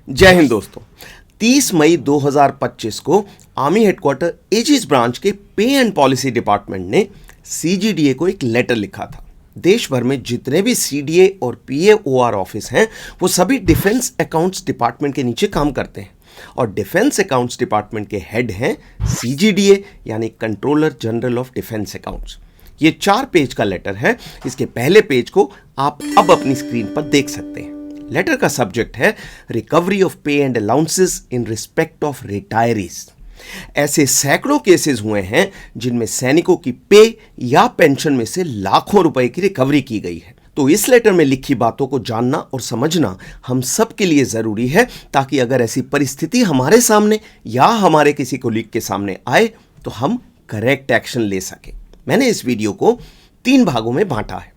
जय हिंद दोस्तों। 30 मई 2025 को आर्मी हेडक्वार्टर एजिस ब्रांच के पे एंड पॉलिसी डिपार्टमेंट ने सीजीडीए को एक लेटर लिखा था। देश भर में जितने भी सीडीए और पीएओआर ऑफिस हैं वो सभी डिफेंस अकाउंट्स डिपार्टमेंट के नीचे काम करते हैं और डिफेंस अकाउंट्स डिपार्टमेंट के हेड हैं सीजीडीए यानी controller general of defence accounts. ये 4 पेज का लेटर है। इसके पहले पेज को आप अब अपनी स्क्रीन पर देख सकते हैं। लेटर का सब्जेक्ट है रिकवरी ऑफ पे and allowances in respect of retirees. ऐसे सैकड़ों केसेस हुए हैं जिनमें सैनिकों की पे या पेंशन में से लाखों रुपए की रिकवरी की गई है। तो इस लेटर में लिखी बातों को जानना और समझना हम सब के लिए जरूरी है, ताकि अगर ऐसी परिस्थिति हमारे सामने या हमारे किसी कोलीग के सामने आए तो हम करेक्ट एक्शन ले सके। मैंने इस वीडियो को 3 भागों में बांटा है।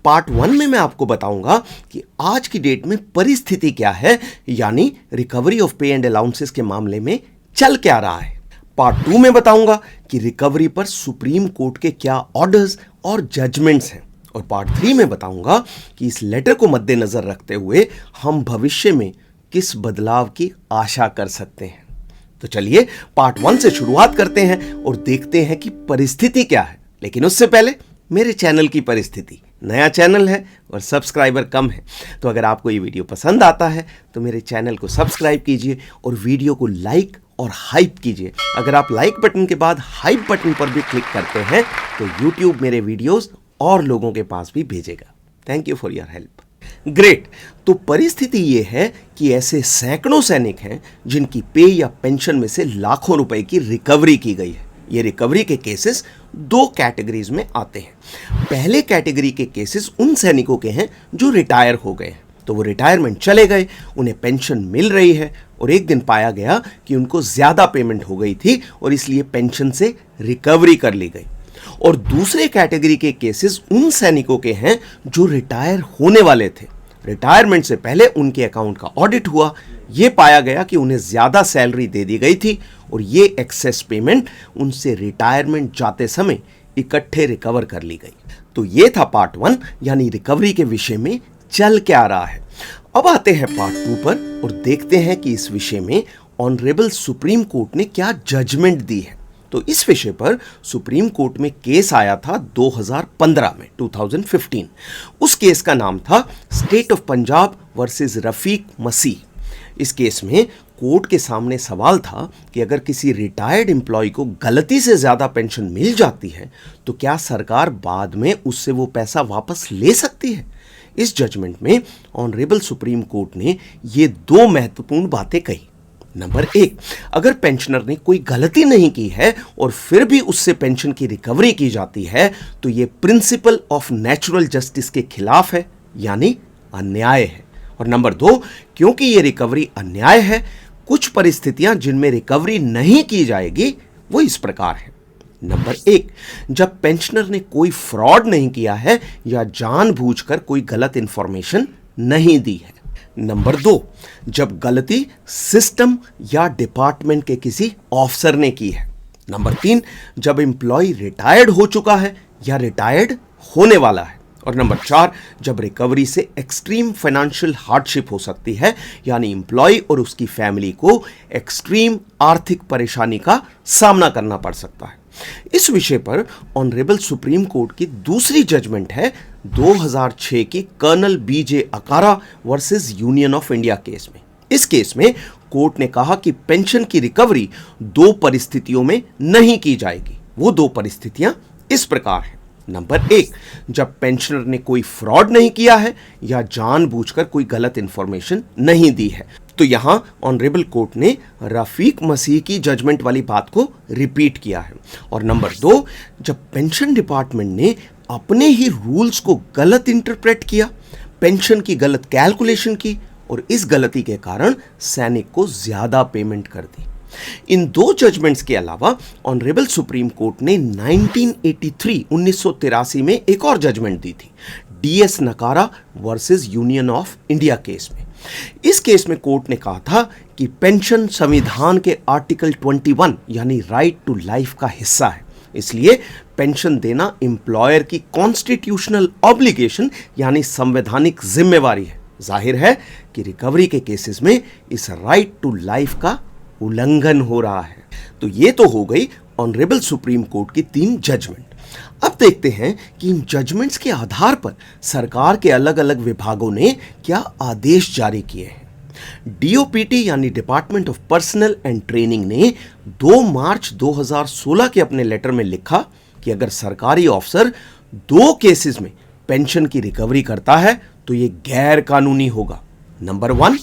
पार्ट 1 में मैं आपको बताऊंगा कि आज की डेट में परिस्थिति क्या है, यानी रिकवरी ऑफ पे एंड अलाउंसेस के मामले में चल क्या रहा है। पार्ट 2 में बताऊंगा कि रिकवरी पर सुप्रीम कोर्ट के क्या ऑर्डर्स और जजमेंट्स हैं। और पार्ट 3 में बताऊंगा कि इस लेटर को मद्देनजर रखते हुए हम भविष्य में किस बदलाव की आशा कर सकते हैं। तो चलिए पार्ट 1 से शुरुआत करते हैं और देखते हैं कि परिस्थिति क्या है। लेकिन उससे पहले मेरे चैनल की परिस्थिति, नया चैनल है और सब्सक्राइबर कम है, तो अगर आपको ये वीडियो पसंद आता है तो मेरे चैनल को सब्सक्राइब कीजिए और वीडियो को लाइक और हाइप कीजिए। अगर आप लाइक बटन के बाद हाइप बटन पर भी क्लिक करते हैं तो यूट्यूब मेरे वीडियोस और लोगों के पास भी भेजेगा। Thank you for your help. Great. तो परिस्थिति ये है कि ऐसे सैकड़ों सैनिक हैं जिनकी पे या पेंशन में से लाखों रुपए की रिकवरी की गई है। ये रिकवरी के केसेस 2 कैटेगरीज में आते हैं। पहले कैटेगरी के केसेस उन सैनिकों के हैं जो रिटायर हो गए हैं, तो वो रिटायरमेंट चले गए, उन्हें पेंशन मिल रही है और एक दिन पाया गया कि उनको ज्यादा पेमेंट हो गई थी और इसलिए पेंशन से रिकवरी कर ली गई। और दूसरे कैटेगरी के केसेस उन सैनिकों के हैं जो रिटायर होने वाले थे। रिटायरमेंट से पहले उनके अकाउंट का ऑडिट हुआ, ये पाया गया कि उन्हें ज्यादा सैलरी दे दी गई थी और ये एक्सेस पेमेंट उनसे रिटायरमेंट जाते समय इकट्ठे रिकवर कर ली गई। तो ये था पार्ट 1 यानी रिकवरी के विषय में चल क्या रहा है। अब आते हैं पार्ट 2 पर और देखते हैं कि इस विषय में ऑनरेबल सुप्रीम कोर्ट ने क्या जजमेंट दी है। तो इस विषय पर सुप्रीम कोर्ट में केस आया था 2015 में 2015। उस केस का नाम था state of Punjab versus Rafiq Masih. इस केस में कोर्ट के सामने सवाल था कि अगर किसी रिटायर्ड एम्प्लॉय को गलती से ज्यादा पेंशन मिल जाती है तो क्या सरकार बाद में उससे वो पैसा वापस ले सकती है। इस जजमेंट में ऑनरेबल सुप्रीम कोर्ट ने ये 2 महत्वपूर्ण बातें कही। नंबर 1, अगर पेंशनर ने कोई गलती नहीं की है और फिर भी उससे पेंशन की रिकवरी की जाती है तो ये प्रिंसिपल ऑफ नेचुरल जस्टिस के खिलाफ है, यानी अन्याय है। और नंबर 2, क्योंकि ये रिकवरी अन्याय है, कुछ परिस्थितियां जिनमें रिकवरी नहीं की जाएगी वो इस प्रकार है। नंबर 1, जब पेंशनर ने कोई फ्रॉड नहीं किया है या जानबूझकर कोई गलत इंफॉर्मेशन नहीं दी है। नंबर 2, जब गलती सिस्टम या डिपार्टमेंट के किसी ऑफिसर ने की है। नंबर 3, जब एम्प्लॉय रिटायर्ड हो चुका है या रिटायर्ड होने वाला है। और नंबर 4, जब रिकवरी से एक्सट्रीम फाइनेंशियल हार्डशिप हो सकती है, यानी एम्प्लॉय और उसकी फैमिली को एक्सट्रीम आर्थिक परेशानी का सामना करना पड़ सकता है। इस विषय पर ऑनरेबल सुप्रीम कोर्ट की दूसरी जजमेंट है 2006 की colonel BJ Akkara versus union of India case में। इस केस में कोर्ट ने कहा कि पेंशन की रिकवरी 2 परिस्थितियों में नहीं की जाएगी। वो 2 परिस्थितियां इस प्रकार हैं। नंबर 1, जब पेंशनर ने कोई फ्रॉड नहीं किया है या जानबूझकर कोई गलत इंफॉर्मेशन नहीं दी है। तो यहां ऑनरेबल कोर्ट ने रफीक मसीह की जजमेंट वाली बात को रिपीट किया है। और नंबर 2, जब पेंशन डिपार्टमेंट ने अपने ही रूल्स को गलत इंटरप्रेट किया, पेंशन की गलत कैलकुलेशन की और इस गलती के कारण सैनिक को ज्यादा पेमेंट कर दी। इन 2 जजमेंट्स के अलावा ऑनरेबल सुप्रीम कोर्ट ने 1983 में एक और जजमेंट दी थी, डीएस नकारा versus union of India case में। इस केस में कोर्ट ने कहा था कि पेंशन संविधान के आर्टिकल 21 यानी राइट टू लाइफ का हिस्सा है, इसलिए पेंशन देना एम्प्लॉयर की कॉन्स्टिट्यूशनल ऑब्लिगेशन यानी संवैधानिक जिम्मेवारी है। जाहिर है कि रिकवरी के केसेस में इस राइट टू लाइफ का उल्लंघन हो रहा है। तो ये तो हो गई ऑनरेबल सुप्रीम कोर्ट की 3 जजमेंट। अब देखते हैं कि इन जजमेंट्स के आधार पर सरकार के अलग अलग विभागों ने क्या आदेश जारी किए हैं। डीओपीटी यानी department of personal and training ने 2 मार्च 2016 के अपने लेटर में लिखा कि अगर सरकारी ऑफिसर 2 केसेस में पेंशन की रिकवरी करता है तो यह गैर कानूनी होगा। नंबर 1,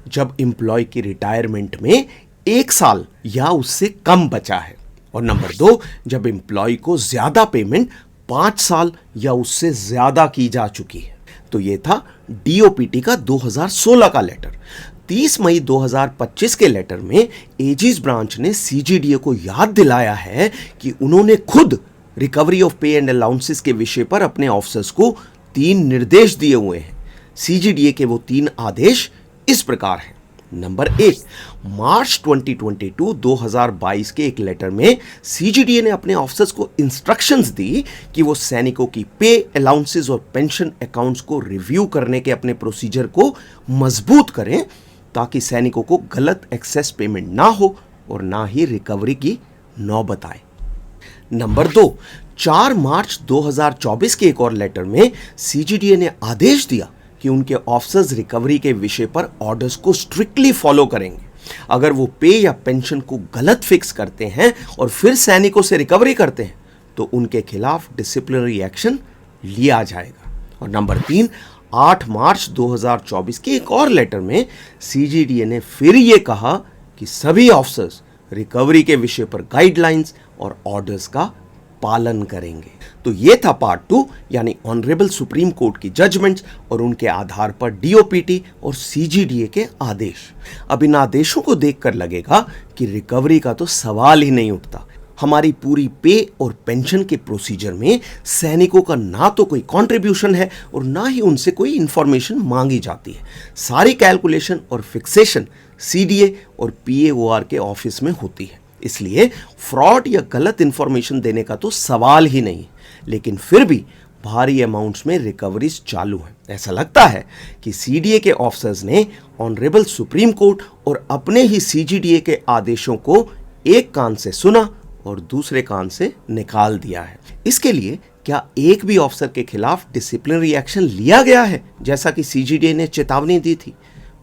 जब एम्प्लॉय की रिटायरमेंट में 1 साल या उससे कम बचा है, और नंबर 2, जब एम्प्लॉय को ज्यादा पेमेंट 5 साल या उससे ज्यादा की जा चुकी है। तो यह था डीओपीटी का 2016 का लेटर। 30 मई 2025 के लेटर में एजीज ब्रांच ने सीजीडीए को याद दिलाया है कि उन्होंने खुद रिकवरी ऑफ पे एंड अलाउंसेस के विषय पर अपने ऑफिसर्स को 3 निर्देश दिए हुए हैं। सीजीडीए के वो 3 आदेश इस प्रकार हैं। नंबर 1, मार्च 2022 के एक लेटर में सीजीडीए ने अपने ऑफिसर्स को इंस्ट्रक्शंस दी कि वो सैनिकों की पे, अलाउंसेस और पेंशन अकाउंट्स को रिव्यू करने के अपने प्रोसीजर को मजबूत करें ताकि सैनिकों को गलत एक्सेस पेमेंट ना हो और ना ही रिकवरी की नौबत आए। नंबर 2, 4 मार्च 2024 के एक और लेटर में सीजीडीए ने आदेश दिया कि उनके ऑफिसर्स रिकवरी के विषय पर ऑर्डर्स को स्ट्रिक्टली फॉलो करेंगे। अगर वो पे या पेंशन को गलत फिक्स करते हैं और फिर सैनिकों से रिकवरी करते हैं तो उनके खिलाफ डिसिप्लिनरी एक्शन लिया जाएगा। और नंबर 3, 8 मार्च 2024 के एक और लेटर में सीजीडीए ने फिर ये कहा कि सभी ऑफिसर्स रिकवरी के विषय पर गाइडलाइंस और ऑर्डर्स का पालन करेंगे। तो ये था पार्ट 2 यानी ऑनरेबल सुप्रीम कोर्ट की जजमेंट्स और उनके आधार पर डीओपीटी और सीजीडीए के आदेश। अब इन आदेशों को देखकर लगेगा कि रिकवरी का तो सवाल ही नहीं उठता। हमारी पूरी पे और पेंशन के प्रोसीजर में सैनिकों का ना तो कोई कंट्रीब्यूशन है और ना ही उनसे कोई इंफॉर्मेशन मांगी जाती है। सारी कैलकुलेशन और फिक्सेशन सीडीए और पीएओआर के ऑफिस में होती है। इसलिए फ्रॉड या गलत इंफॉर्मेशन देने का तो सवाल ही नहीं। लेकिन फिर भी भारी अमाउंट्स में रिकवरीज चालू हैं। ऐसा लगता है कि सीडीए के ऑफिसर्स ने ऑनरेबल सुप्रीम कोर्ट और अपने ही सीजीडीए के आदेशों को एक कान से सुना और दूसरे कान से निकाल दिया है। इसके लिए क्या एक भी ऑफिसर के खिलाफ डिसिप्लिनरी एक्शन लिया गया है जैसा कि सीजीडीए ने चेतावनी दी थी?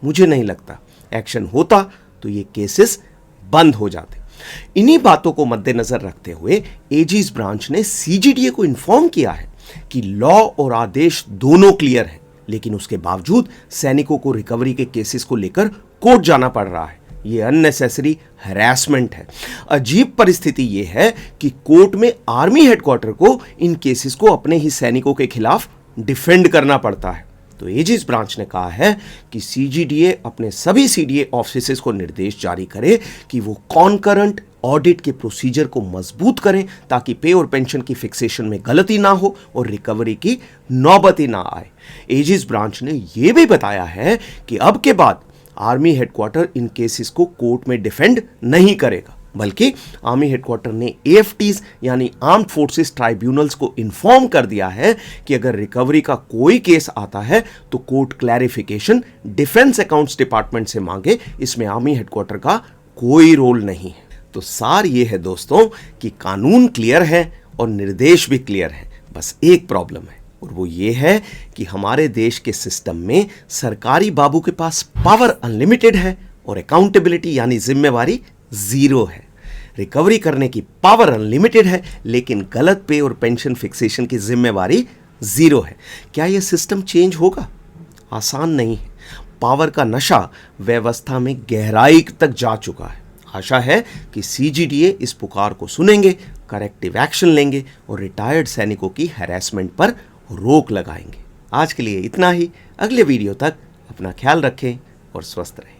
मुझे नहीं लगता। एक्शन होता तो ये केसेस बंद हो जाते। इन्हीं बातों को मद्देनजर रखते हुए एजीज ब्रांच ने सीजीडीए को इन्फॉर्म किया है कि लॉ और आदेश दोनों क्लियर हैं, लेकिन उसके बावजूद सैनिकों को रिकवरी के केसेस को लेकर कोर्ट जाना पड़ रहा है। ये अननेसेसरी हैरेसमेंट है। अजीब परिस्थिति ये है कि कोर्ट में आर्मी हेडक्वार्टर को इन केसेस को अपने ही सैनिकों के खिलाफ डिफेंड करना पड़ता है। तो एजीज ब्रांच ने कहा है कि सीजीडीए अपने सभी सीडीए ऑफिसर्स को निर्देश जारी करे कि वो कॉन्करेंट ऑडिट के प्रोसीजर को मजबूत करें ताकि पे और पेंशन की फिक्सेशन में गलती ना हो और रिकवरी की नौबत ही ना आए। एजीज ब्रांच ने यह भी बताया है कि अब के बाद आर्मी हेडक्वार्टर इन केसेस को कोर्ट में डिफेंड नहीं करेगा, बल्कि आर्मी हेडक्वार्टर ने एएफटीज यानी आर्म्ड फोर्सेस ट्राइब्यूनल्स को इन्फॉर्म कर दिया है कि अगर रिकवरी का कोई केस आता है तो court clarification defence accounts department से मांगे। इसमें आर्मी हेडक्वार्टर का कोई रोल नहीं है। तो सार ये है दोस्तों कि कानून क्लियर है और निर्देश भी क्लियर है, बस एक प्रॉब्लम है और वो ये है कि हमारे देश के सिस्टम में सरकारी बाबू के पास पावर अनलिमिटेड है और अकाउंटेबिलिटी यानी जिम्मेवारी जीरो है। रिकवरी करने की पावर अनलिमिटेड है लेकिन गलत पे और पेंशन फिक्सेशन की जिम्मेवारी जीरो है। क्या यह सिस्टम चेंज होगा? आसान नहीं है। पावर का नशा व्यवस्था में गहराई तक जा चुका है। आशा है कि सीजीडीए इस पुकार को सुनेंगे, करेक्टिव एक्शन लेंगे और रिटायर्ड सैनिकों की हैरेसमेंट पर रोक लगाएंगे। आज के लिए इतना ही। अगले वीडियो तक अपना ख्याल रखें और स्वस्थ रहें।